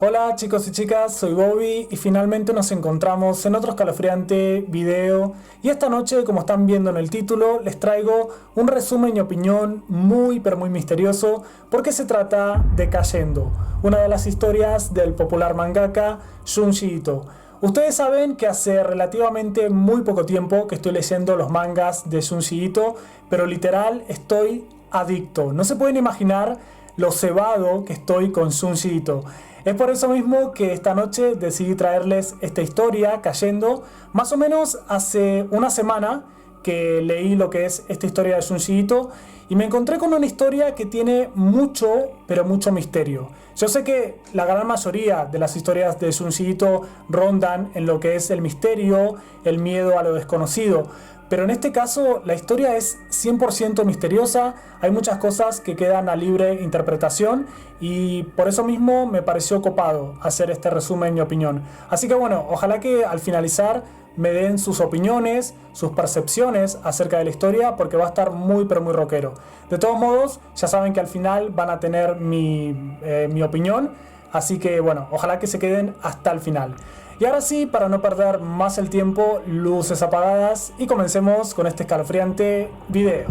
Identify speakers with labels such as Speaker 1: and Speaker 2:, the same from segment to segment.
Speaker 1: Hola chicos y chicas, soy Bobby y finalmente nos encontramos en otro escalofriante video y esta noche, como están viendo en el título, les traigo un resumen y opinión muy pero muy misterioso porque se trata de Cayendo, una de las historias del popular mangaka Junji Ito. Ustedes saben que hace relativamente muy poco tiempo que estoy leyendo los mangas de Junji Ito, pero literal estoy adicto. No se pueden imaginar lo cebado que estoy con Junji Ito. Es por eso mismo que esta noche decidí traerles esta historia, Cayendo. Más o menos hace una semana que leí lo que es esta historia de Junji Ito y me encontré con una historia que tiene mucho, pero mucho misterio. Yo sé que la gran mayoría de las historias de Junji Ito rondan en lo que es el misterio, el miedo a lo desconocido. Pero en este caso la historia es 100% misteriosa, hay muchas cosas que quedan a libre interpretación y por eso mismo me pareció copado hacer este resumen y opinión. Así que bueno, ojalá que al finalizar me den sus opiniones, sus percepciones acerca de la historia porque va a estar muy pero muy rockero. De todos modos, ya saben que al final van a tener mi opinión, así que bueno, ojalá que se queden hasta el final. Y ahora sí, para no perder más el tiempo, luces apagadas y comencemos con este escalofriante video.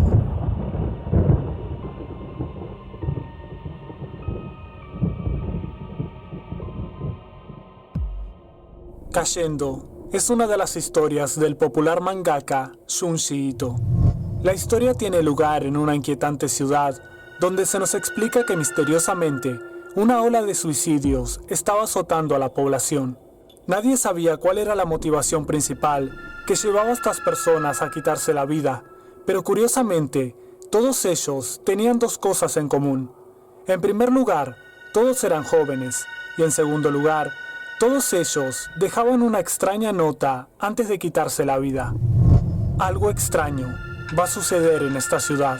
Speaker 1: Cayendo es una de las historias del popular mangaka Junji Ito. La historia tiene lugar en una inquietante ciudad donde se nos explica que misteriosamente una ola de suicidios estaba azotando a la población. Nadie sabía cuál era la motivación principal que llevaba a estas personas a quitarse la vida, pero curiosamente, todos ellos tenían dos cosas en común. En primer lugar, todos eran jóvenes, y en segundo lugar, todos ellos dejaban una extraña nota antes de quitarse la vida. Algo extraño va a suceder en esta ciudad.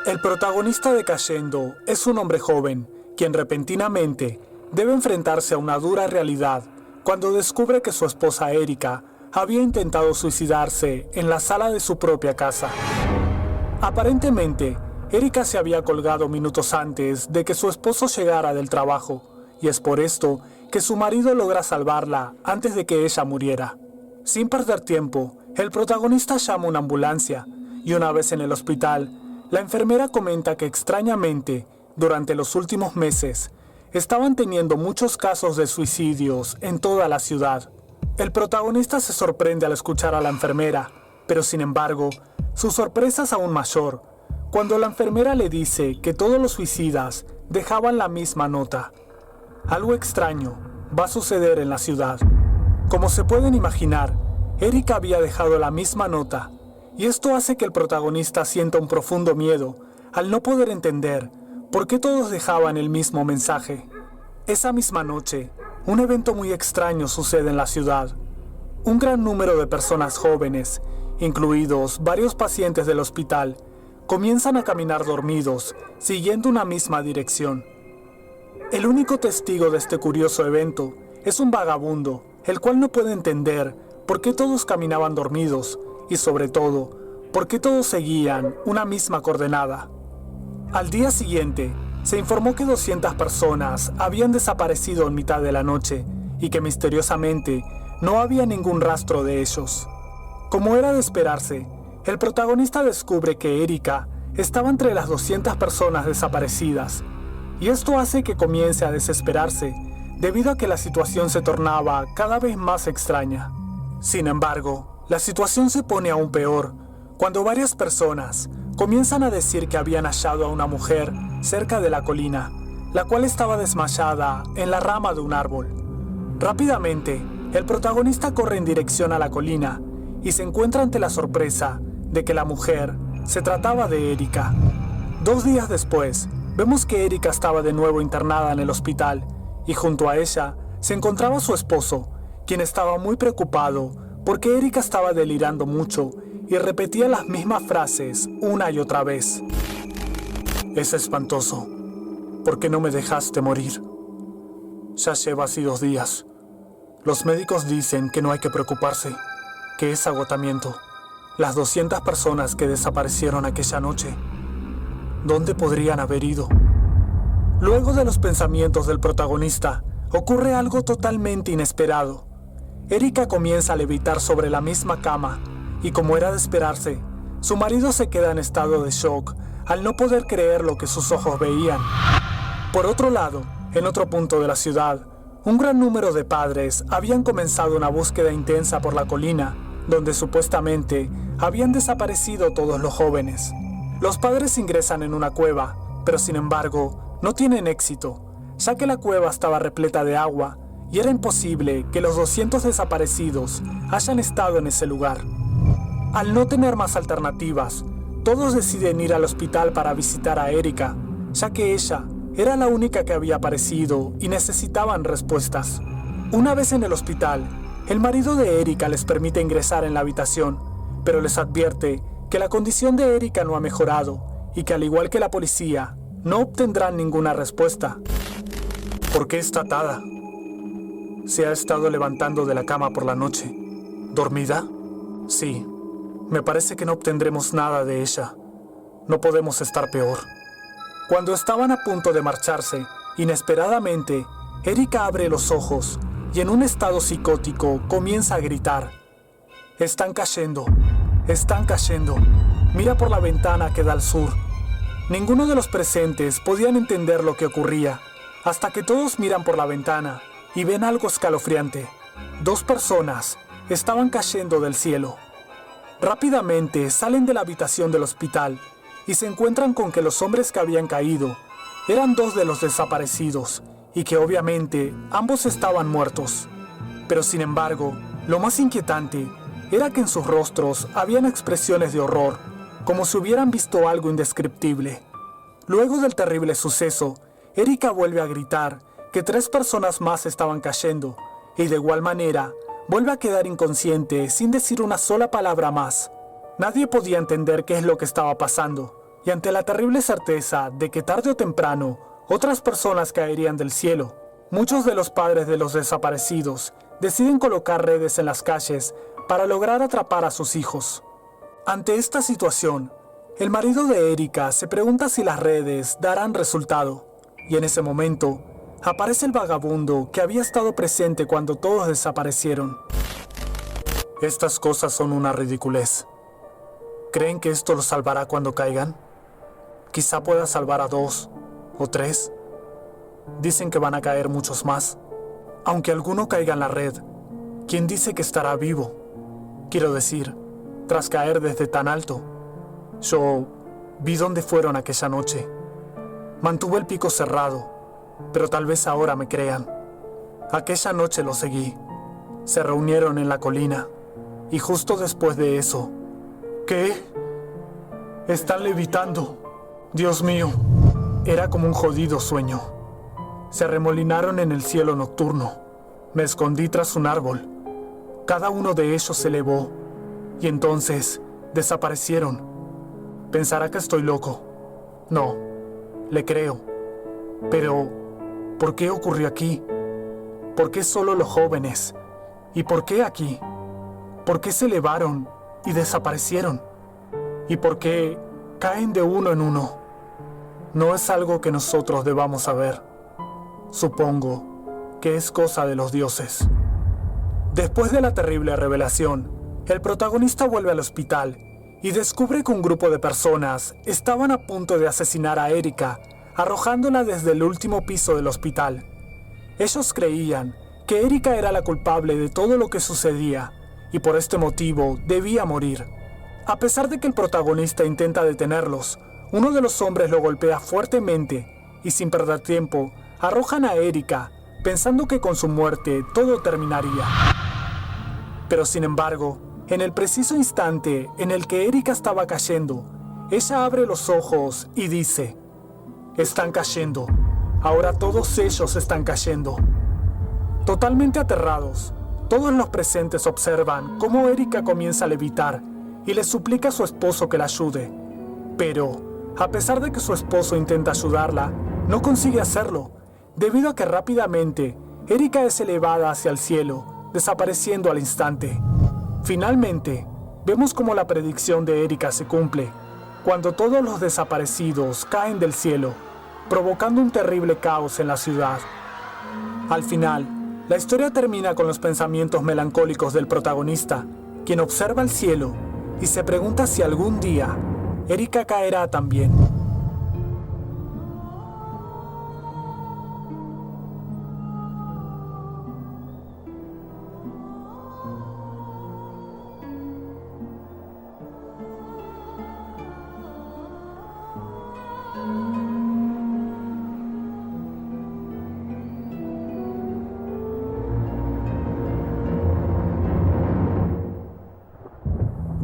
Speaker 1: El protagonista de Cayendo es un hombre joven, quien repentinamente debe enfrentarse a una dura realidad cuando descubre que su esposa Erika había intentado suicidarse en la sala de su propia casa. Aparentemente, Erika se había colgado minutos antes de que su esposo llegara del trabajo, y es por esto que su marido logra salvarla antes de que ella muriera. Sin perder tiempo, el protagonista llama una ambulancia, y una vez en el hospital, la enfermera comenta que extrañamente, durante los últimos meses, estaban teniendo muchos casos de suicidios en toda la ciudad. El protagonista se sorprende al escuchar a la enfermera, pero sin embargo, su sorpresa es aún mayor cuando la enfermera le dice que todos los suicidas dejaban la misma nota. Algo extraño va a suceder en la ciudad. Como se pueden imaginar, Erika había dejado la misma nota, y esto hace que el protagonista sienta un profundo miedo al no poder entender ¿por qué todos dejaban el mismo mensaje? Esa misma noche, un evento muy extraño sucede en la ciudad. Un gran número de personas jóvenes, incluidos varios pacientes del hospital, comienzan a caminar dormidos, siguiendo una misma dirección. El único testigo de este curioso evento es un vagabundo, el cual no puede entender por qué todos caminaban dormidos y, sobre todo, por qué todos seguían una misma coordenada. Al día siguiente, se informó que 200 personas habían desaparecido en mitad de la noche y que misteriosamente no había ningún rastro de ellos. Como era de esperarse, el protagonista descubre que Erika estaba entre las 200 personas desaparecidas, y esto hace que comience a desesperarse debido a que la situación se tornaba cada vez más extraña. Sin embargo, la situación se pone aún peor cuando varias personas comienzan a decir que habían hallado a una mujer cerca de la colina, la cual estaba desmayada en la rama de un árbol. Rápidamente, el protagonista corre en dirección a la colina y se encuentra ante la sorpresa de que la mujer se trataba de Erika. 2 días después, vemos que Erika estaba de nuevo internada en el hospital y junto a ella se encontraba su esposo, quien estaba muy preocupado porque Erika estaba delirando mucho y repetía las mismas frases una y otra vez. Es espantoso. ¿Por qué no me dejaste morir? Ya lleva así 2 días. Los médicos dicen que no hay que preocuparse, que es agotamiento. Las 200 personas que desaparecieron aquella noche, ¿dónde podrían haber ido? Luego de los pensamientos del protagonista, ocurre algo totalmente inesperado. Erika comienza a levitar sobre la misma cama y, como era de esperarse, su marido se queda en estado de shock al no poder creer lo que sus ojos veían. Por otro lado, en otro punto de la ciudad, un gran número de padres habían comenzado una búsqueda intensa por la colina, donde supuestamente habían desaparecido todos los jóvenes. Los padres ingresan en una cueva, pero sin embargo, no tienen éxito, ya que la cueva estaba repleta de agua y era imposible que los 200 desaparecidos hayan estado en ese lugar. Al no tener más alternativas, todos deciden ir al hospital para visitar a Erika, ya que ella era la única que había aparecido y necesitaban respuestas. Una vez en el hospital, el marido de Erika les permite ingresar en la habitación, pero les advierte que la condición de Erika no ha mejorado y que, al igual que la policía, no obtendrán ninguna respuesta. ¿Por qué está atada? ¿Se ha estado levantando de la cama por la noche? ¿Dormida? Sí. Me parece que no obtendremos nada de ella. No podemos estar peor. Cuando estaban a punto de marcharse, inesperadamente, Erika abre los ojos y en un estado psicótico comienza a gritar. Están cayendo. Están cayendo. Mira por la ventana que da al sur. Ninguno de los presentes podían entender lo que ocurría, hasta que todos miran por la ventana y ven algo escalofriante. 2 personas estaban cayendo del cielo. Rápidamente salen de la habitación del hospital y se encuentran con que los hombres que habían caído eran 2 de los desaparecidos y que obviamente ambos estaban muertos. Pero sin embargo, lo más inquietante era que en sus rostros habían expresiones de horror, como si hubieran visto algo indescriptible. Luego del terrible suceso, Erika vuelve a gritar que 3 personas más estaban cayendo y de igual manera vuelve a quedar inconsciente sin decir una sola palabra más. Nadie podía entender qué es lo que estaba pasando, y ante la terrible certeza de que tarde o temprano otras personas caerían del cielo, muchos de los padres de los desaparecidos deciden colocar redes en las calles para lograr atrapar a sus hijos. Ante esta situación, el marido de Erika se pregunta si las redes darán resultado, y en ese momento aparece el vagabundo que había estado presente cuando todos desaparecieron. Estas cosas son una ridiculez. ¿Creen que esto los salvará cuando caigan? Quizá pueda salvar a 2 o 3. Dicen que van a caer muchos más. Aunque alguno caiga en la red, ¿quién dice que estará vivo? Quiero decir, tras caer desde tan alto. Yo vi dónde fueron aquella noche. Mantuve el pico cerrado, pero tal vez ahora me crean. Aquella noche los seguí. Se reunieron en la colina, y justo después de eso... ¿Qué? Están levitando. Dios mío. Era como un jodido sueño. Se arremolinaron en el cielo nocturno. Me escondí tras un árbol. Cada uno de ellos se elevó, y entonces desaparecieron. Pensará que estoy loco. No, le creo. Pero, ¿por qué ocurrió aquí? ¿Por qué solo los jóvenes? ¿Y por qué aquí? ¿Por qué se elevaron y desaparecieron? ¿Y por qué caen de uno en uno? No es algo que nosotros debamos saber. Supongo que es cosa de los dioses. Después de la terrible revelación, el protagonista vuelve al hospital y descubre que un grupo de personas estaban a punto de asesinar a Erika, arrojándola desde el último piso del hospital. Ellos creían que Erika era la culpable de todo lo que sucedía y por este motivo debía morir. A pesar de que el protagonista intenta detenerlos, uno de los hombres lo golpea fuertemente y sin perder tiempo arrojan a Erika pensando que con su muerte todo terminaría. Pero sin embargo, en el preciso instante en el que Erika estaba cayendo, ella abre los ojos y dice: están cayendo. Ahora todos ellos están cayendo. Totalmente aterrados, todos los presentes observan cómo Erika comienza a levitar y le suplica a su esposo que la ayude. Pero, a pesar de que su esposo intenta ayudarla, no consigue hacerlo, debido a que rápidamente Erika es elevada hacia el cielo, desapareciendo al instante. Finalmente, vemos cómo la predicción de Erika se cumple, cuando todos los desaparecidos caen del cielo, provocando un terrible caos en la ciudad. Al final, la historia termina con los pensamientos melancólicos del protagonista, quien observa el cielo y se pregunta si algún día Erika caerá también.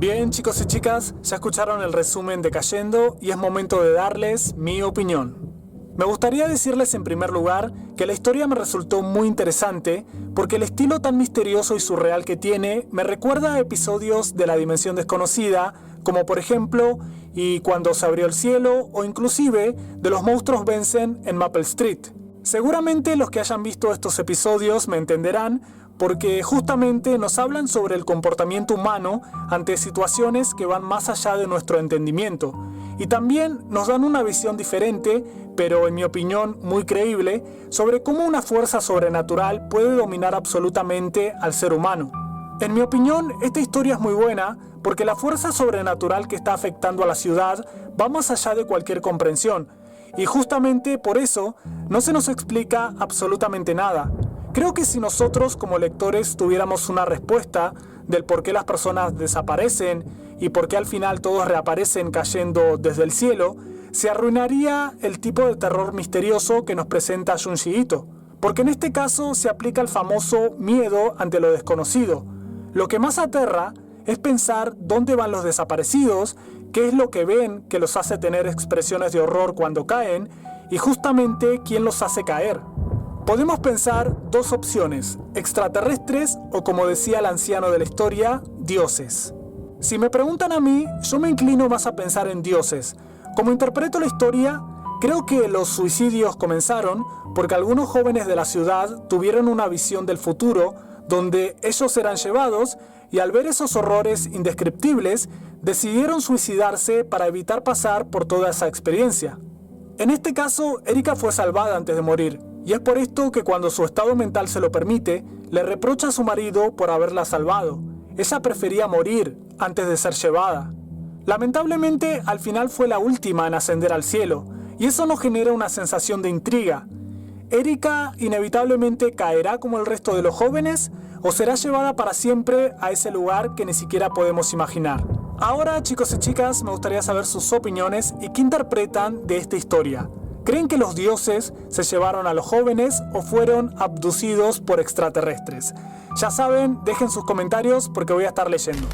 Speaker 1: Bien, chicos y chicas, ya escucharon el resumen de Cayendo y es momento de darles mi opinión. Me gustaría decirles en primer lugar que la historia me resultó muy interesante porque el estilo tan misterioso y surreal que tiene me recuerda a episodios de La Dimensión Desconocida, como por ejemplo Y cuando se abrió el cielo o inclusive de Los monstruos vencen en Maple Street. Seguramente los que hayan visto estos episodios me entenderán porque justamente nos hablan sobre el comportamiento humano ante situaciones que van más allá de nuestro entendimiento y también nos dan una visión diferente, pero en mi opinión muy creíble, sobre cómo una fuerza sobrenatural puede dominar absolutamente al ser humano. En mi opinión, esta historia es muy buena porque la fuerza sobrenatural que está afectando a la ciudad va más allá de cualquier comprensión y justamente por eso no se nos explica absolutamente nada. Creo que si nosotros como lectores tuviéramos una respuesta del por qué las personas desaparecen y por qué al final todos reaparecen cayendo desde el cielo, se arruinaría el tipo de terror misterioso que nos presenta Junji Ito. Porque en este caso se aplica el famoso miedo ante lo desconocido. Lo que más aterra es pensar dónde van los desaparecidos, qué es lo que ven que los hace tener expresiones de horror cuando caen y justamente quién los hace caer. Podemos pensar dos opciones, extraterrestres o como decía el anciano de la historia, dioses. Si me preguntan a mí, yo me inclino más a pensar en dioses. Como interpreto la historia, creo que los suicidios comenzaron porque algunos jóvenes de la ciudad tuvieron una visión del futuro donde ellos serán llevados y al ver esos horrores indescriptibles, decidieron suicidarse para evitar pasar por toda esa experiencia. En este caso, Erika fue salvada antes de morir. Y es por esto que cuando su estado mental se lo permite, le reprocha a su marido por haberla salvado. Ella prefería morir antes de ser llevada. Lamentablemente, al final fue la última en ascender al cielo, y eso nos genera una sensación de intriga. ¿Erika inevitablemente caerá como el resto de los jóvenes o será llevada para siempre a ese lugar que ni siquiera podemos imaginar? Ahora, chicos y chicas, me gustaría saber sus opiniones y qué interpretan de esta historia. ¿Creen que los dioses se llevaron a los jóvenes o fueron abducidos por extraterrestres? Ya saben, dejen sus comentarios porque voy a estar leyendo.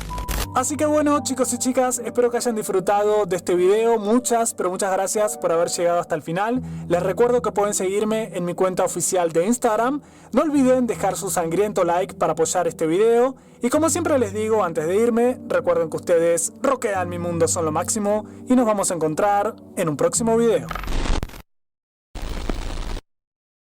Speaker 1: Así que bueno, chicos y chicas, espero que hayan disfrutado de este video. Muchas gracias por haber llegado hasta el final. Les recuerdo que pueden seguirme en mi cuenta oficial de Instagram. No olviden dejar su sangriento like para apoyar este video. Y como siempre les digo antes de irme, recuerden que ustedes rockean mi mundo, son lo máximo. Y nos vamos a encontrar en un próximo video.